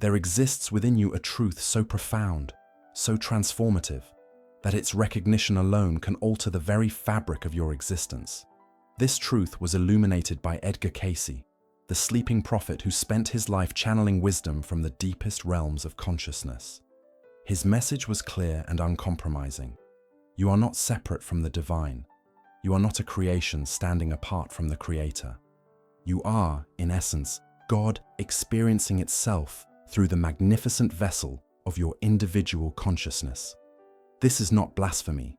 There exists within you a truth so profound, so transformative, that its recognition alone can alter the very fabric of your existence. This truth was illuminated by Edgar Cayce, the sleeping prophet who spent his life channeling wisdom from the deepest realms of consciousness. His message was clear and uncompromising. You are not separate from the divine. You are not a creation standing apart from the Creator. You are, in essence, God experiencing itself through the magnificent vessel of your individual consciousness. This is not blasphemy.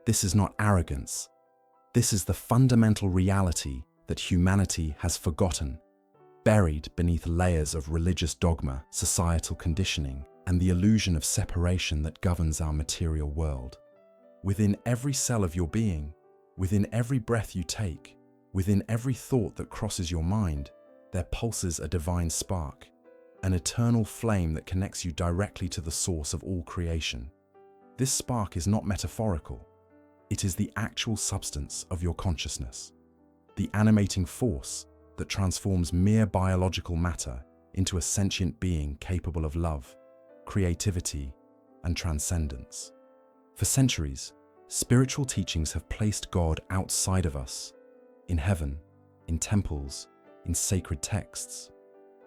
This is not arrogance. This is the fundamental reality that humanity has forgotten, buried beneath layers of religious dogma, societal conditioning, and the illusion of separation that governs our material world. Within every cell of your being, within every breath you take, within every thought that crosses your mind, there pulses a divine spark, an eternal flame that connects you directly to the source of all creation. This spark is not metaphorical. It is the actual substance of your consciousness, the animating force that transforms mere biological matter into a sentient being capable of love, creativity, and transcendence. For centuries, spiritual teachings have placed God outside of us, in heaven, in temples, in sacred texts.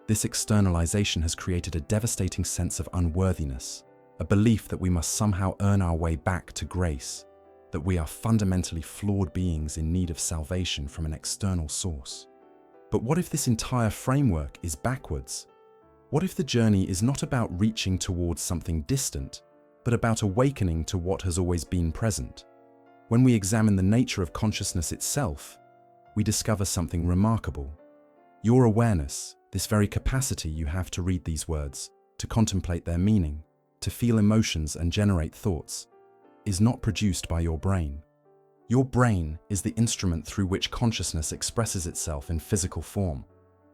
This externalization has created a devastating sense of unworthiness, a belief that we must somehow earn our way back to grace, that we are fundamentally flawed beings in need of salvation from an external source. But what if this entire framework is backwards? What if the journey is not about reaching towards something distant, but about awakening to what has always been present? When we examine the nature of consciousness itself, we discover something remarkable. Your awareness, this very capacity you have to read these words, to contemplate their meaning, to feel emotions and generate thoughts, is not produced by your brain. Your brain is the instrument through which consciousness expresses itself in physical form,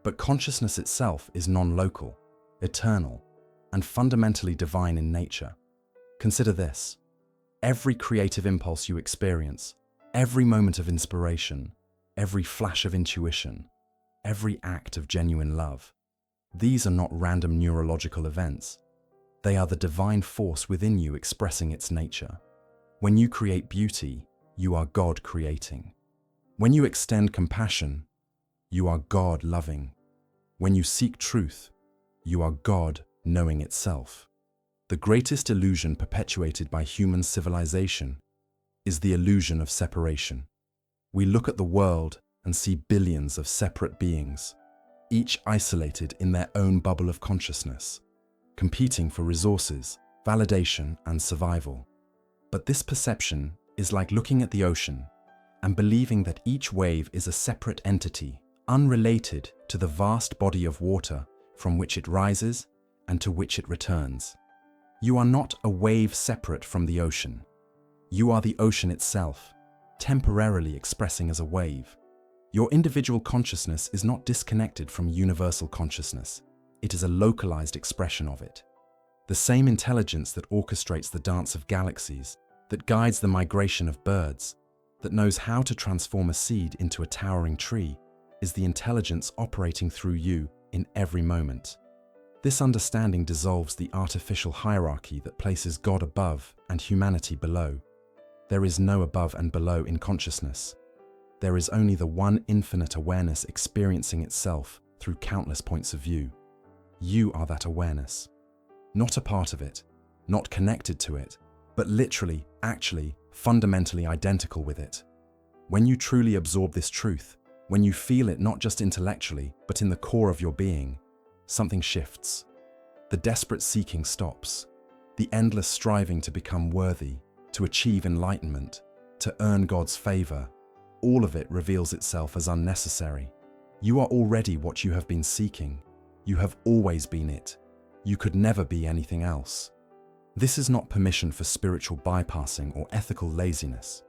but consciousness itself is non-local, eternal, and fundamentally divine in nature. Consider this: every creative impulse you experience, every moment of inspiration, every flash of intuition, every act of genuine love, these are not random neurological events. They are the divine force within you expressing its nature. When you create beauty, you are God creating. When you extend compassion, you are God loving. When you seek truth, you are God knowing itself. The greatest illusion perpetuated by human civilization is the illusion of separation. We look at the world and see billions of separate beings, each isolated in their own bubble of consciousness, competing for resources, validation, and survival. But this perception is like looking at the ocean and believing that each wave is a separate entity, unrelated to the vast body of water from which it rises and to which it returns. You are not a wave separate from the ocean. You are the ocean itself, temporarily expressing as a wave. Your individual consciousness is not disconnected from universal consciousness. It is a localized expression of it. The same intelligence that orchestrates the dance of galaxies, that guides the migration of birds, that knows how to transform a seed into a towering tree, is the intelligence operating through you in every moment. This understanding dissolves the artificial hierarchy that places God above and humanity below. There is no above and below in consciousness. There is only the one infinite awareness experiencing itself through countless points of view. You are that awareness. Not a part of it, not connected to it, but literally, actually, fundamentally identical with it. When you truly absorb this truth, when you feel it not just intellectually, but in the core of your being, something shifts. The desperate seeking stops. The endless striving to become worthy, to achieve enlightenment, to earn God's favor, all of it reveals itself as unnecessary. You are already what you have been seeking. You have always been it. You could never be anything else. This is not permission for spiritual bypassing or ethical laziness.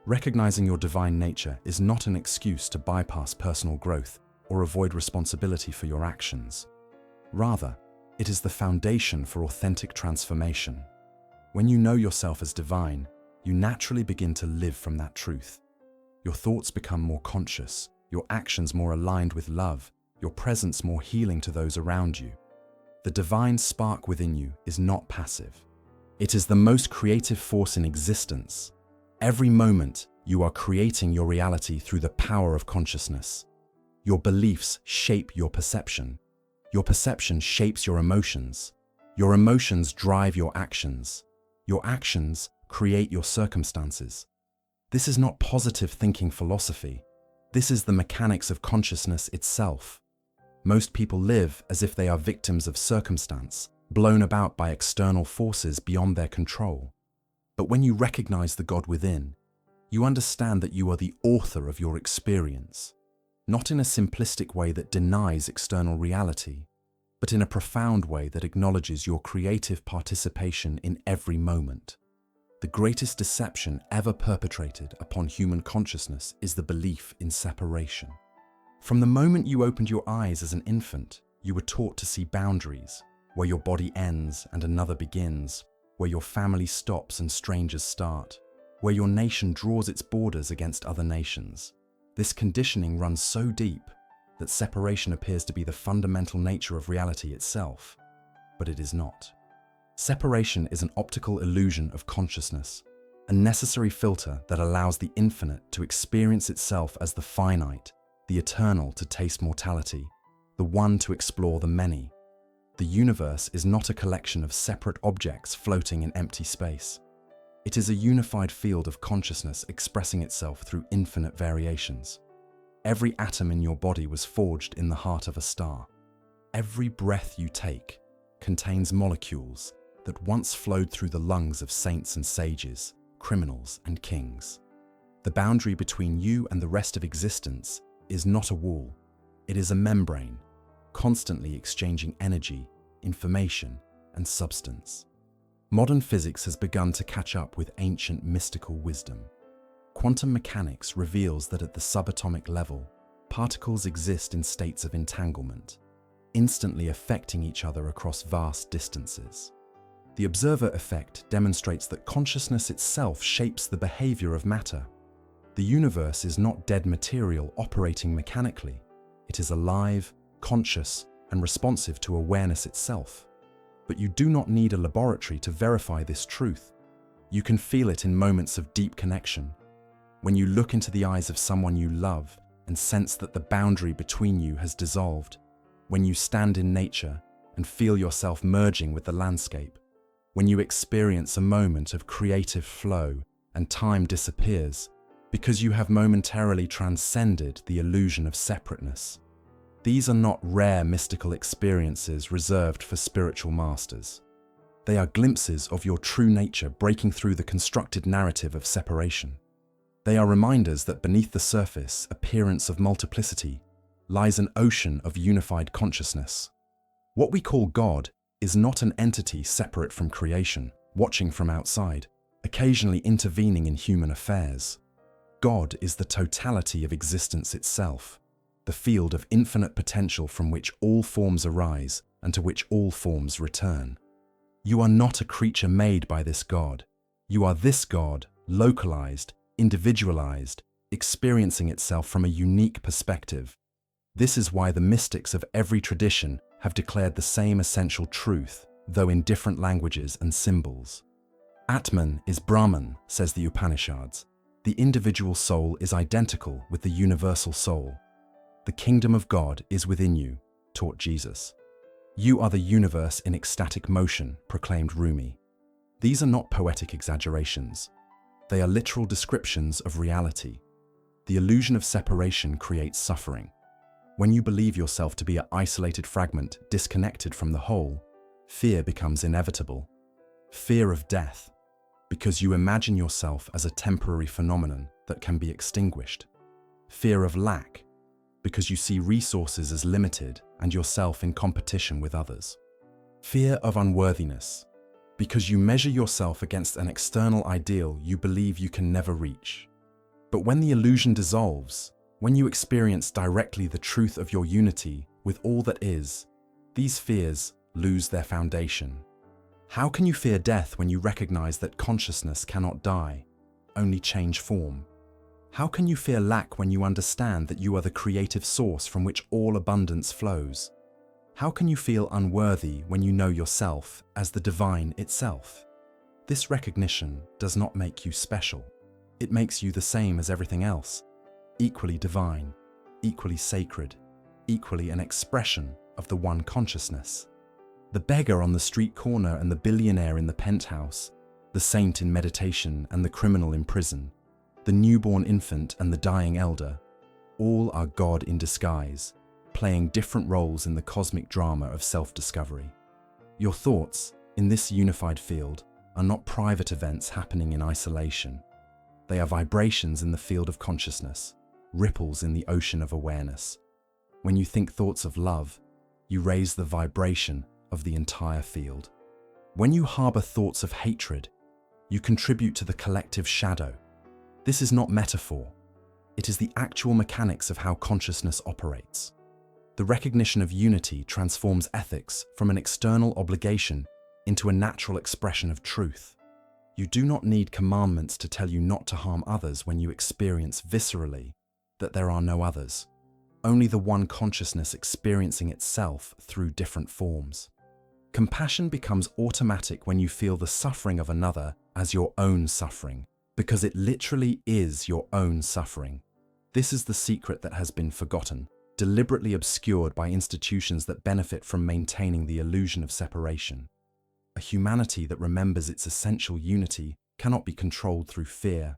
Recognizing your divine nature is not an excuse to bypass personal growth or avoid responsibility for your actions. Rather, it is the foundation for authentic transformation. When you know yourself as divine, you naturally begin to live from that truth. Your thoughts become more conscious, your actions more aligned with love, your presence more healing to those around you. The divine spark within you is not passive. It is the most creative force in existence. Every moment, you are creating your reality through the power of consciousness. Your beliefs shape your perception. Your perception shapes your emotions. Your emotions drive your actions. Your actions create your circumstances. This is not positive thinking philosophy. This is the mechanics of consciousness itself. Most people live as if they are victims of circumstance, blown about by external forces beyond their control. But when you recognize the God within, you understand that you are the author of your experience, not in a simplistic way that denies external reality, but in a profound way that acknowledges your creative participation in every moment. The greatest deception ever perpetrated upon human consciousness is the belief in separation. From the moment you opened your eyes as an infant, you were taught to see boundaries, where your body ends and another begins, where your family stops and strangers start, where your nation draws its borders against other nations. This conditioning runs so deep that separation appears to be the fundamental nature of reality itself, but it is not. Separation is an optical illusion of consciousness, a necessary filter that allows the infinite to experience itself as the finite, the eternal to taste mortality, the one to explore the many. The universe is not a collection of separate objects floating in empty space. It is a unified field of consciousness expressing itself through infinite variations. Every atom in your body was forged in the heart of a star. Every breath you take contains molecules that once flowed through the lungs of saints and sages, criminals and kings. The boundary between you and the rest of existence is not a wall, it is a membrane, constantly exchanging energy, information, and substance. Modern physics has begun to catch up with ancient mystical wisdom. Quantum mechanics reveals that at the subatomic level, particles exist in states of entanglement, instantly affecting each other across vast distances. The observer effect demonstrates that consciousness itself shapes the behavior of matter. The universe is not dead material operating mechanically. It is alive, conscious, and responsive to awareness itself. But you do not need a laboratory to verify this truth. You can feel it in moments of deep connection. When you look into the eyes of someone you love and sense that the boundary between you has dissolved. When you stand in nature and feel yourself merging with the landscape. When you experience a moment of creative flow and time disappears because you have momentarily transcended the illusion of separateness. These are not rare mystical experiences reserved for spiritual masters. They are glimpses of your true nature breaking through the constructed narrative of separation. They are reminders that beneath the surface appearance of multiplicity lies an ocean of unified consciousness. What we call God is not an entity separate from creation, watching from outside, occasionally intervening in human affairs. God is the totality of existence itself, the field of infinite potential from which all forms arise and to which all forms return. You are not a creature made by this God. You are this God, localized, individualized, experiencing itself from a unique perspective. This is why the mystics of every tradition have declared the same essential truth, though in different languages and symbols. Atman is Brahman, says the Upanishads. The individual soul is identical with the universal soul. The kingdom of God is within you, taught Jesus. You are the universe in ecstatic motion, proclaimed Rumi. These are not poetic exaggerations. They are literal descriptions of reality. The illusion of separation creates suffering. When you believe yourself to be an isolated fragment disconnected from the whole, fear becomes inevitable. Fear of death, because you imagine yourself as a temporary phenomenon that can be extinguished. Fear of lack, because you see resources as limited and yourself in competition with others. Fear of unworthiness, because you measure yourself against an external ideal you believe you can never reach. But when the illusion dissolves, when you experience directly the truth of your unity with all that is, these fears lose their foundation. How can you fear death when you recognize that consciousness cannot die, only change form? How can you fear lack when you understand that you are the creative source from which all abundance flows? How can you feel unworthy when you know yourself as the divine itself? This recognition does not make you special. It makes you the same as everything else, equally divine, equally sacred, equally an expression of the one consciousness. The beggar on the street corner and the billionaire in the penthouse, the saint in meditation and the criminal in prison, the newborn infant and the dying elder, all are God in disguise, playing different roles in the cosmic drama of self-discovery. Your thoughts, in this unified field, are not private events happening in isolation. They are vibrations in the field of consciousness, ripples in the ocean of awareness. When you think thoughts of love, you raise the vibration of the entire field. When you harbor thoughts of hatred, you contribute to the collective shadow. This is not metaphor. It is the actual mechanics of how consciousness operates. The recognition of unity transforms ethics from an external obligation into a natural expression of truth. You do not need commandments to tell you not to harm others when you experience viscerally that there are no others, only the one consciousness experiencing itself through different forms. Compassion becomes automatic when you feel the suffering of another as your own suffering, because it literally is your own suffering. This is the secret that has been forgotten, deliberately obscured by institutions that benefit from maintaining the illusion of separation. A humanity that remembers its essential unity cannot be controlled through fear.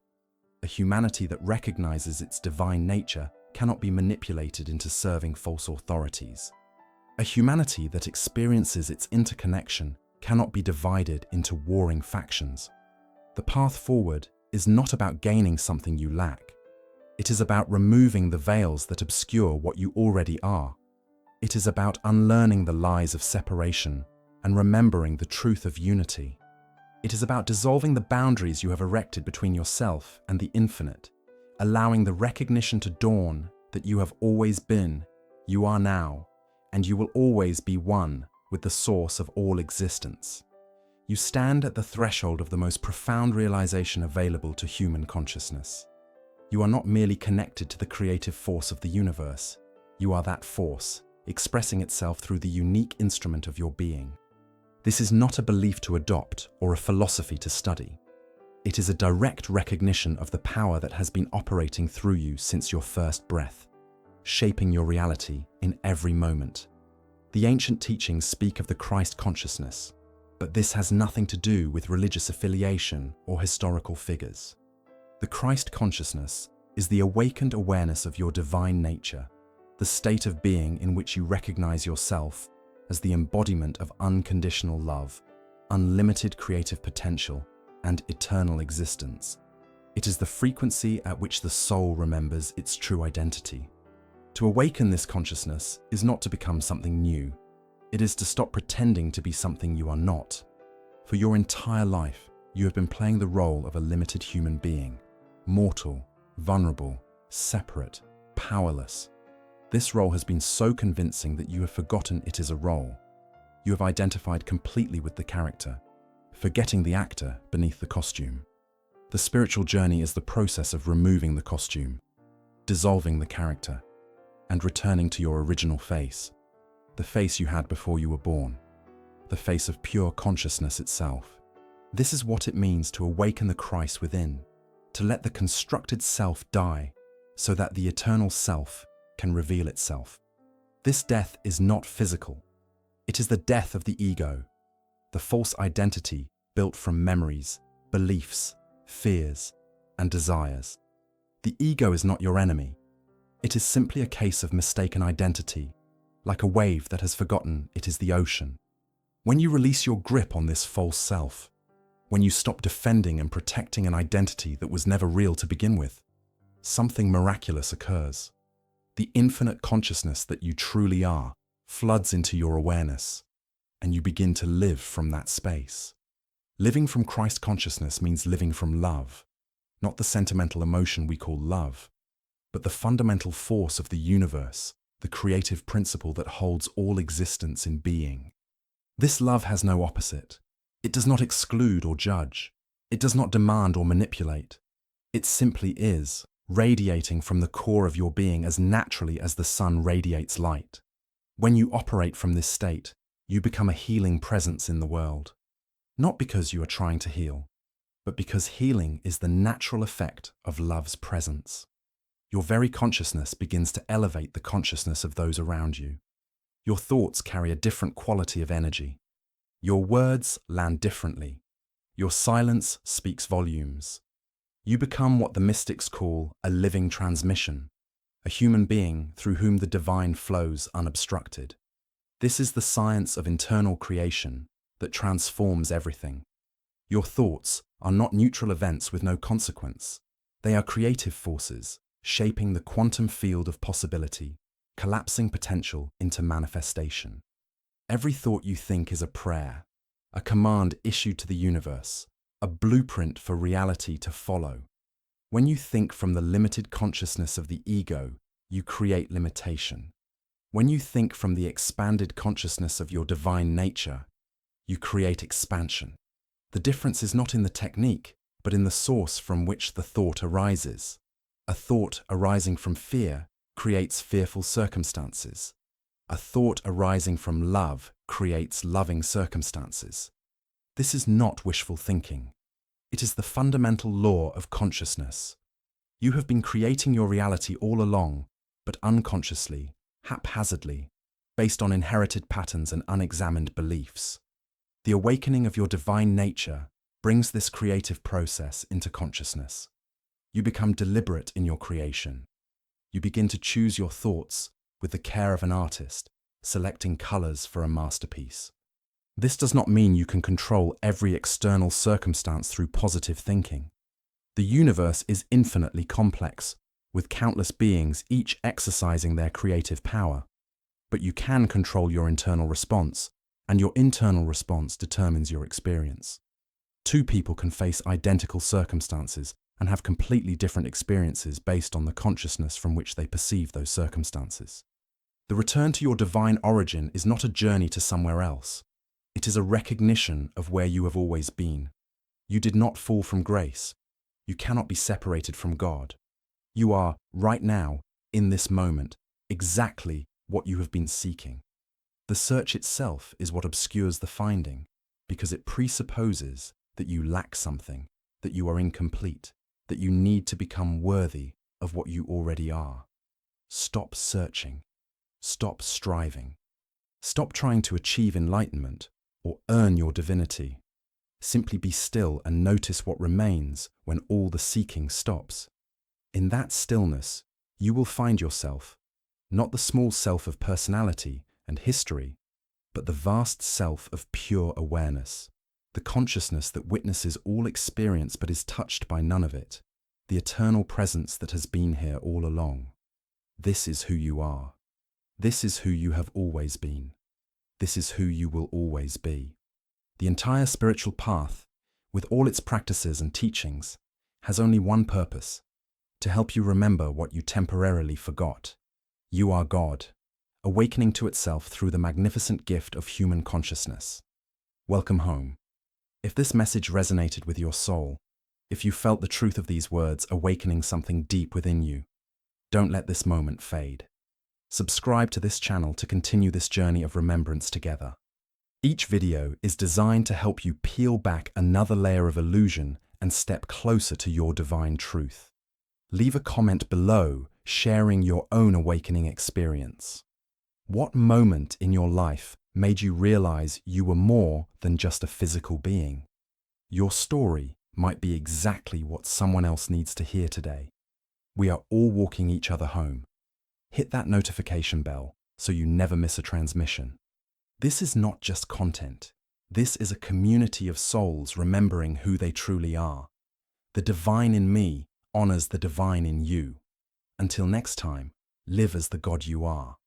A humanity that recognizes its divine nature cannot be manipulated into serving false authorities. A humanity that experiences its interconnection cannot be divided into warring factions. The path forward is not about gaining something you lack. It is about removing the veils that obscure what you already are. It is about unlearning the lies of separation and remembering the truth of unity. It is about dissolving the boundaries you have erected between yourself and the infinite, allowing the recognition to dawn that you have always been, you are now, and you will always be one with the source of all existence. You stand at the threshold of the most profound realization available to human consciousness. You are not merely connected to the creative force of the universe. You are that force, expressing itself through the unique instrument of your being. This is not a belief to adopt or a philosophy to study. It is a direct recognition of the power that has been operating through you since your first breath, shaping your reality in every moment. The ancient teachings speak of the Christ consciousness, but this has nothing to do with religious affiliation or historical figures. The Christ consciousness is the awakened awareness of your divine nature, the state of being in which you recognize yourself as the embodiment of unconditional love, unlimited creative potential, and eternal existence. It is the frequency at which the soul remembers its true identity. To awaken this consciousness is not to become something new. It is to stop pretending to be something you are not. For your entire life, you have been playing the role of a limited human being, mortal, vulnerable, separate, powerless. This role has been so convincing that you have forgotten it is a role. You have identified completely with the character, forgetting the actor beneath the costume. The spiritual journey is the process of removing the costume, dissolving the character, and returning to your original face, the face you had before you were born, the face of pure consciousness itself. This is what it means to awaken the Christ within, to let the constructed self die so that the eternal self can reveal itself. This death is not physical. It is the death of the ego, the false identity built from memories, beliefs, fears, and desires. The ego is not your enemy. It is simply a case of mistaken identity, like a wave that has forgotten it is the ocean. When you release your grip on this false self, when you stop defending and protecting an identity that was never real to begin with, something miraculous occurs. The infinite consciousness that you truly are floods into your awareness, and you begin to live from that space. Living from Christ consciousness means living from love, not the sentimental emotion we call love, but the fundamental force of the universe, the creative principle that holds all existence in being. This love has no opposite. It does not exclude or judge. It does not demand or manipulate. It simply is, radiating from the core of your being as naturally as the sun radiates light. When you operate from this state, you become a healing presence in the world. Not because you are trying to heal, but because healing is the natural effect of love's presence. Your very consciousness begins to elevate the consciousness of those around you. Your thoughts carry a different quality of energy. Your words land differently. Your silence speaks volumes. You become what the mystics call a living transmission, a human being through whom the divine flows unobstructed. This is the science of internal creation that transforms everything. Your thoughts are not neutral events with no consequence. They are creative forces, shaping the quantum field of possibility, collapsing potential into manifestation. Every thought you think is a prayer, a command issued to the universe, a blueprint for reality to follow. When you think from the limited consciousness of the ego, you create limitation. When you think from the expanded consciousness of your divine nature, you create expansion. The difference is not in the technique, but in the source from which the thought arises. A thought arising from fear creates fearful circumstances. A thought arising from love creates loving circumstances. This is not wishful thinking. It is the fundamental law of consciousness. You have been creating your reality all along, but unconsciously, haphazardly, based on inherited patterns and unexamined beliefs. The awakening of your divine nature brings this creative process into consciousness. You become deliberate in your creation. You begin to choose your thoughts with the care of an artist, selecting colors for a masterpiece. This does not mean you can control every external circumstance through positive thinking. The universe is infinitely complex, with countless beings each exercising their creative power. But you can control your internal response, and your internal response determines your experience. Two people can face identical circumstances and have completely different experiences based on the consciousness from which they perceive those circumstances. The return to your divine origin is not a journey to somewhere else. It is a recognition of where you have always been. You did not fall from grace. You cannot be separated from God. You are, right now, in this moment, exactly what you have been seeking. The search itself is what obscures the finding, because it presupposes that you lack something, that you are incomplete, that you need to become worthy of what you already are. Stop searching. Stop striving. Stop trying to achieve enlightenment or earn your divinity. Simply be still and notice what remains when all the seeking stops. In that stillness, you will find yourself, not the small self of personality and history, but the vast self of pure awareness, the consciousness that witnesses all experience but is touched by none of it, the eternal presence that has been here all along. This is who you are. This is who you have always been. This is who you will always be. The entire spiritual path, with all its practices and teachings, has only one purpose: to help you remember what you temporarily forgot. You are God, awakening to itself through the magnificent gift of human consciousness. Welcome home. If this message resonated with your soul, if you felt the truth of these words awakening something deep within you, don't let this moment fade. Subscribe to this channel to continue this journey of remembrance together. Each video is designed to help you peel back another layer of illusion and step closer to your divine truth. Leave a comment below sharing your own awakening experience. What moment in your life made you realize you were more than just a physical being? Your story might be exactly what someone else needs to hear today. We are all walking each other home. Hit that notification bell so you never miss a transmission. This is not just content. This is a community of souls remembering who they truly are. The divine in me honors the divine in you. Until next time, live as the God you are.